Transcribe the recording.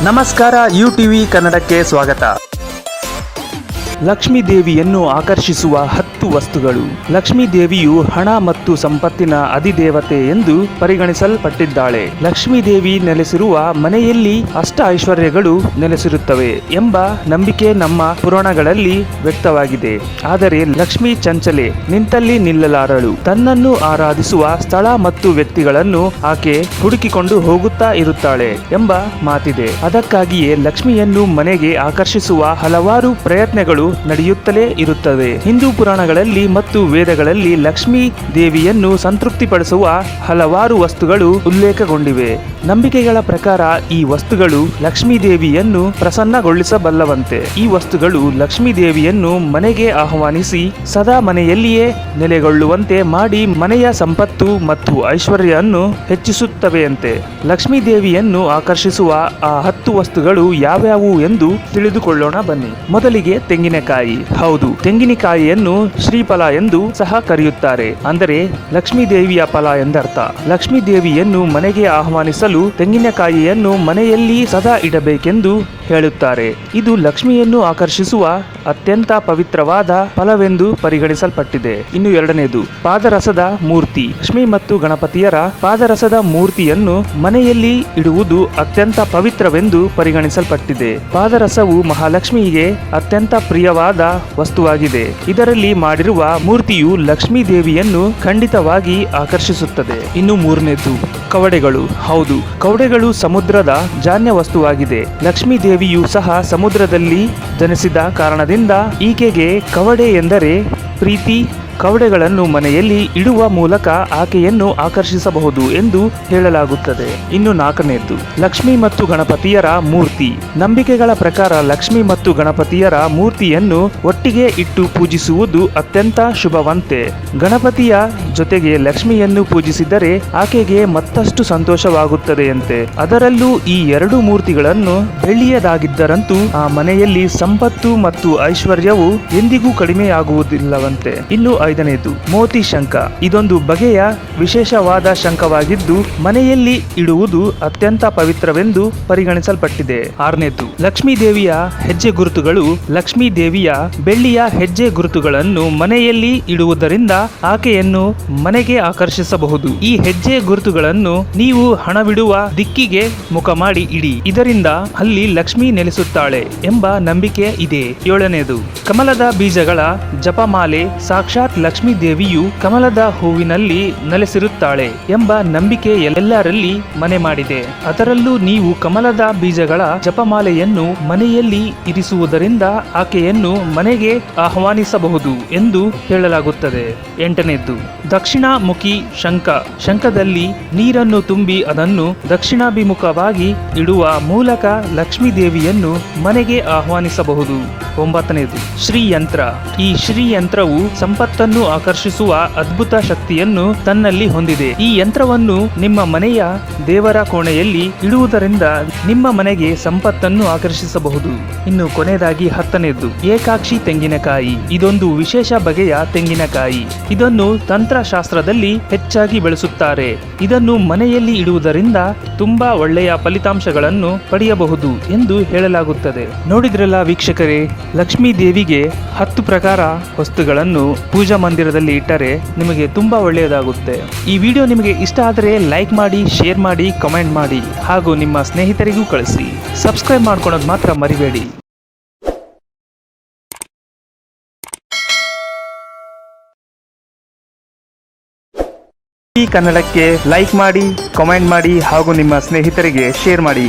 ನಮಸ್ಕಾರ, ಯುಟಿವಿ ಕನ್ನಡಕ್ಕೆ ಸ್ವಾಗತ. ಲಕ್ಷ್ಮೀ ದೇವಿಯನ್ನು ಆಕರ್ಷಿಸುವ 10 ವಸ್ತುಗಳು. ಲಕ್ಷ್ಮೀ ದೇವಿಯು ಹಣ ಮತ್ತು ಸಂಪತ್ತಿನ ಅಧಿದೇವತೆ ಎಂದು ಪರಿಗಣಿಸಲ್ಪಟ್ಟಿದ್ದಾಳೆ. ಲಕ್ಷ್ಮೀ ದೇವಿ ನೆಲೆಸಿರುವ ಮನೆಯಲ್ಲಿ ಅಷ್ಟ ಐಶ್ವರ್ಯಗಳು ನೆಲೆಸಿರುತ್ತವೆ ಎಂಬ ನಂಬಿಕೆ ನಮ್ಮ ಪುರಾಣಗಳಲ್ಲಿ ವ್ಯಕ್ತವಾಗಿದೆ. ಆದರೆ ಲಕ್ಷ್ಮೀ ಚಂಚಲೆ, ನಿಂತಲ್ಲಿ ನಿಲ್ಲಲಾರಳು. ತನ್ನನ್ನು ಆರಾಧಿಸುವ ಸ್ಥಳ ಮತ್ತು ವ್ಯಕ್ತಿಗಳನ್ನು ಆಕೆ ಹುಡುಕಿಕೊಂಡು ಹೋಗುತ್ತಾ ಇರುತ್ತಾಳೆ ಎಂಬ ಮಾತಿದೆ. ಅದಕ್ಕಾಗಿಯೇ ಲಕ್ಷ್ಮಿಯನ್ನು ಮನೆಗೆ ಆಕರ್ಷಿಸುವ ಹಲವಾರು ಪ್ರಯತ್ನಗಳು ನಡೆಯುತ್ತಲೇ ಇರುತ್ತದೆ. ಹಿಂದೂ ಪುರಾಣಗಳಲ್ಲಿ ಮತ್ತು ವೇದಗಳಲ್ಲಿ ಲಕ್ಷ್ಮೀ ದೇವಿಯನ್ನು ಸಂತೃಪ್ತಿಪಡಿಸುವ ಹಲವಾರು ವಸ್ತುಗಳು ಉಲ್ಲೇಖಗೊಂಡಿವೆ. ನಂಬಿಕೆಗಳ ಪ್ರಕಾರ ಈ ವಸ್ತುಗಳು ಲಕ್ಷ್ಮೀ ದೇವಿಯನ್ನು ಪ್ರಸನ್ನಗೊಳಿಸಬಲ್ಲವಂತೆ. ಈ ವಸ್ತುಗಳು ಲಕ್ಷ್ಮೀ ದೇವಿಯನ್ನು ಮನೆಗೆ ಆಹ್ವಾನಿಸಿ ಸದಾ ಮನೆಯಲ್ಲಿಯೇ ನೆಲೆಗೊಳ್ಳುವಂತೆ ಮಾಡಿ ಮನೆಯ ಸಂಪತ್ತು ಮತ್ತು ಐಶ್ವರ್ಯವನ್ನು ಹೆಚ್ಚಿಸುತ್ತವೆಯಂತೆ. ಲಕ್ಷ್ಮೀ ದೇವಿಯನ್ನು ಆಕರ್ಷಿಸುವ ಆ 10 ವಸ್ತುಗಳು ಯಾವ್ಯಾವು ಎಂದು ತಿಳಿದುಕೊಳ್ಳೋಣ ಬನ್ನಿ. ಮೊದಲಿಗೆ ತೆಂಗಿನಕಾಯಿ. ಹೌದು, ತೆಂಗಿನಕಾಯಿಯನ್ನು ಶ್ರೀಫಲ ಎಂದು ಸಹ ಕರೆಯುತ್ತಾರೆ. ಅಂದರೆ ಲಕ್ಷ್ಮೀ ದೇವಿಯ ಫಲ ಎಂದರ್ಥ. ಲಕ್ಷ್ಮೀ ದೇವಿಯನ್ನು ಮನೆಗೆ ಆಹ್ವಾನಿಸಲು ತೆಂಗಿನಕಾಯಿಯನ್ನು ಮನೆಯಲ್ಲಿ ಸದಾ ಇಡಬೇಕೆಂದು ಹೇಳುತ್ತಾರೆ. ಇದು ಲಕ್ಷ್ಮಿಯನ್ನು ಆಕರ್ಷಿಸುವ ಅತ್ಯಂತ ಪವಿತ್ರವಾದ ಫಲವೆಂದು ಪರಿಗಣಿಸಲ್ಪಟ್ಟಿದೆ. ಇನ್ನು ಎರಡನೇದು ಪಾದರಸದ ಮೂರ್ತಿ. ಲಕ್ಷ್ಮಿ ಮತ್ತು ಗಣಪತಿಯರ ಪಾದರಸದ ಮೂರ್ತಿಯನ್ನು ಮನೆಯಲ್ಲಿ ಇಡುವುದು ಅತ್ಯಂತ ಪವಿತ್ರವೆಂದು ಪರಿಗಣಿಸಲ್ಪಟ್ಟಿದೆ. ಪಾದರಸವು ಮಹಾಲಕ್ಷ್ಮಿಗೆ ಅತ್ಯಂತ ಪ್ರಿಯವಾದ ವಸ್ತುವಾಗಿದೆ. ಇದರಲ್ಲಿ ಮಾಡಿರುವ ಮೂರ್ತಿಯು ಲಕ್ಷ್ಮೀ ದೇವಿಯನ್ನು ಖಂಡಿತವಾಗಿ ಆಕರ್ಷಿಸುತ್ತದೆ. ಇನ್ನು ಮೂರನೇದು ಕವಡೆಗಳು. ಹೌದು, ಕವಡೆಗಳು ಸಮುದ್ರದ ಜಾನ್ಯ ವಸ್ತುವಾಗಿದೆ. ಲಕ್ಷ್ಮೀ ದೇವಿಯು ಸಹ ಸಮುದ್ರದಲ್ಲಿ ಜನಿಸಿದ ಕಾರಣದಿಂದ ಈಕೆಗೆ ಕವಡೆ ಎಂದರೆ ಪ್ರೀತಿ. ಕವಡೆಗಳನ್ನು ಮನೆಯಲ್ಲಿ ಇಡುವ ಮೂಲಕ ಆಕೆಯನ್ನು ಆಕರ್ಷಿಸಬಹುದು ಎಂದು ಹೇಳಲಾಗುತ್ತದೆ. ಇನ್ನು ನಾಲ್ಕನೇದ್ದು ಲಕ್ಷ್ಮಿ ಮತ್ತು ಗಣಪತಿಯರ ಮೂರ್ತಿ. ನಂಬಿಕೆಗಳ ಪ್ರಕಾರ ಲಕ್ಷ್ಮಿ ಮತ್ತು ಗಣಪತಿಯರ ಮೂರ್ತಿಯನ್ನು ಒಟ್ಟಿಗೆ ಇಟ್ಟು ಪೂಜಿಸುವುದು ಅತ್ಯಂತ ಶುಭವಂತೆ. ಗಣಪತಿಯ ಜೊತೆಗೆ ಲಕ್ಷ್ಮಿಯನ್ನು ಪೂಜಿಸಿದರೆ ಆಕೆಗೆ ಮತ್ತಷ್ಟು ಸಂತೋಷವಾಗುತ್ತದೆಯಂತೆ. ಅದರಲ್ಲೂ ಈ 2 ಮೂರ್ತಿಗಳನ್ನು ಬೆಳ್ಳಿಯದಾಗಿದ್ದರಂತೂ ಆ ಮನೆಯಲ್ಲಿ ಸಂಪತ್ತು ಮತ್ತು ಐಶ್ವರ್ಯವು ಎಂದಿಗೂ ಕಡಿಮೆಯಾಗುವುದಿಲ್ಲವಂತೆ. ಇನ್ನು 5ನೇದು ಮೋತಿ ಶಂಖ. ಇದೊಂದು ಬಗೆಯ ವಿಶೇಷವಾದ ಶಂಖವಾಗಿದ್ದು ಮನೆಯಲ್ಲಿ ಇಡುವುದು ಅತ್ಯಂತ ಪವಿತ್ರವೆಂದು ಪರಿಗಣಿಸಲ್ಪಟ್ಟಿದೆ. 6ನೇದು ಲಕ್ಷ್ಮೀ ದೇವಿಯ ಹೆಜ್ಜೆ ಗುರುತುಗಳು. ಲಕ್ಷ್ಮೀ ದೇವಿಯ ಬೆಳ್ಳಿಯ ಹೆಜ್ಜೆ ಗುರುತುಗಳನ್ನು ಮನೆಯಲ್ಲಿ ಇಡುವುದರಿಂದ ಆಕೆಯನ್ನು ಮನೆಗೆ ಆಕರ್ಷಿಸಬಹುದು. ಈ ಹೆಜ್ಜೆ ಗುರುತುಗಳನ್ನು ನೀವು ಹಣವಿಡುವ ದಿಕ್ಕಿಗೆ ಮುಖ ಮಾಡಿ ಇಡಿ. ಇದರಿಂದ ಅಲ್ಲಿ ಲಕ್ಷ್ಮಿ ನೆಲೆಸುತ್ತಾಳೆ ಎಂಬ ನಂಬಿಕೆ ಇದೆ. 7ನೇದು ಕಮಲದ ಬೀಜಗಳ ಜಪಮಾಲೆ. ಸಾಕ್ಷಾತ್ ಲಕ್ಷ್ಮೀ ದೇವಿಯು ಕಮಲದ ಹೂವಿನಲ್ಲಿ ನೆಲೆಸಿರುತ್ತಾಳೆ ಎಂಬ ನಂಬಿಕೆ ಎಲ್ಲರಲ್ಲಿ ಮನೆ ಮಾಡಿದೆ. ಅದರಲ್ಲೂ ನೀವು ಕಮಲದ ಬೀಜಗಳ ಜಪಮಾಲೆಯನ್ನು ಮನೆಯಲ್ಲಿ ಇರಿಸುವುದರಿಂದ ಆಕೆಯನ್ನು ಮನೆಗೆ ಆಹ್ವಾನಿಸಬಹುದು ಎಂದು ಹೇಳಲಾಗುತ್ತದೆ. 8ನೇದ್ದು ದಕ್ಷಿಣಾಮುಖಿ ಶಂಖ. ಶಂಖದಲ್ಲಿ ನೀರನ್ನು ತುಂಬಿ ಅದನ್ನು ದಕ್ಷಿಣಾಭಿಮುಖವಾಗಿ ಇಡುವ ಮೂಲಕ ಲಕ್ಷ್ಮೀ ದೇವಿಯನ್ನು ಮನೆಗೆ ಆಹ್ವಾನಿಸಬಹುದು. 9ನೇದು ಶ್ರೀಯಂತ್ರ. ಈ ಶ್ರೀಯಂತ್ರವು ಸಂಪತ್ತನ್ನು ಆಕರ್ಷಿಸುವ ಅದ್ಭುತ ಶಕ್ತಿಯನ್ನು ತನ್ನಲ್ಲಿ ಹೊಂದಿದೆ. ಈ ಯಂತ್ರವನ್ನು ನಿಮ್ಮ ಮನೆಯ ದೇವರ ಕೋಣೆಯಲ್ಲಿ ಇಡುವುದರಿಂದ ನಿಮ್ಮ ಮನೆಗೆ ಸಂಪತ್ತನ್ನು ಆಕರ್ಷಿಸಬಹುದು. ಇನ್ನು ಕೊನೆಯದಾಗಿ 10ನೇದ್ದು ಏಕಾಕ್ಷಿ ತೆಂಗಿನಕಾಯಿ. ಇದೊಂದು ವಿಶೇಷ ಬಗೆಯ ತೆಂಗಿನಕಾಯಿ. ಇದನ್ನು ತಂತ್ರಶಾಸ್ತ್ರದಲ್ಲಿ ಹೆಚ್ಚಾಗಿ ಬೆಳೆಸುತ್ತಾರೆ. ಇದನ್ನು ಮನೆಯಲ್ಲಿ ಇಡುವುದರಿಂದ ತುಂಬಾ ಒಳ್ಳೆಯ ಫಲಿತಾಂಶಗಳನ್ನು ಪಡೆಯಬಹುದು ಎಂದು ಹೇಳಲಾಗುತ್ತದೆ. ನೋಡಿದ್ರಲ್ಲ ವೀಕ್ಷಕರೇ, ಲಕ್ಷ್ಮೀ ದೇವಿಗೆ 10 ಪ್ರಕಾರ ವಸ್ತುಗಳನ್ನು ಪೂಜಾ ಮಂದಿರದಲ್ಲಿ ಇಟ್ಟರೆ ನಿಮಗೆ ತುಂಬಾ ಒಳ್ಳೆಯದಾಗುತ್ತೆ. ಈ ವಿಡಿಯೋ ನಿಮಗೆ ಇಷ್ಟ ಆದರೆ ಲೈಕ್ ಮಾಡಿ, ಶೇರ್ ಮಾಡಿ, ಕಮೆಂಟ್ ಮಾಡಿ ಹಾಗೂ ನಿಮ್ಮ ಸ್ನೇಹಿತರಿಗೂ ಕಳಿಸಿ. ಸಬ್ಸ್ಕ್ರೈಬ್ ಮಾಡ್ಕೊಳ್ಳೋದು ಮಾತ್ರ ಮರಿಬೇಡಿ. ಈ ಕನ್ನಡಕ್ಕೆ ಲೈಕ್ ಮಾಡಿ, ಕಮೆಂಟ್ ಮಾಡಿ ಹಾಗೂ ನಿಮ್ಮ ಸ್ನೇಹಿತರಿಗೆ ಶೇರ್ ಮಾಡಿ.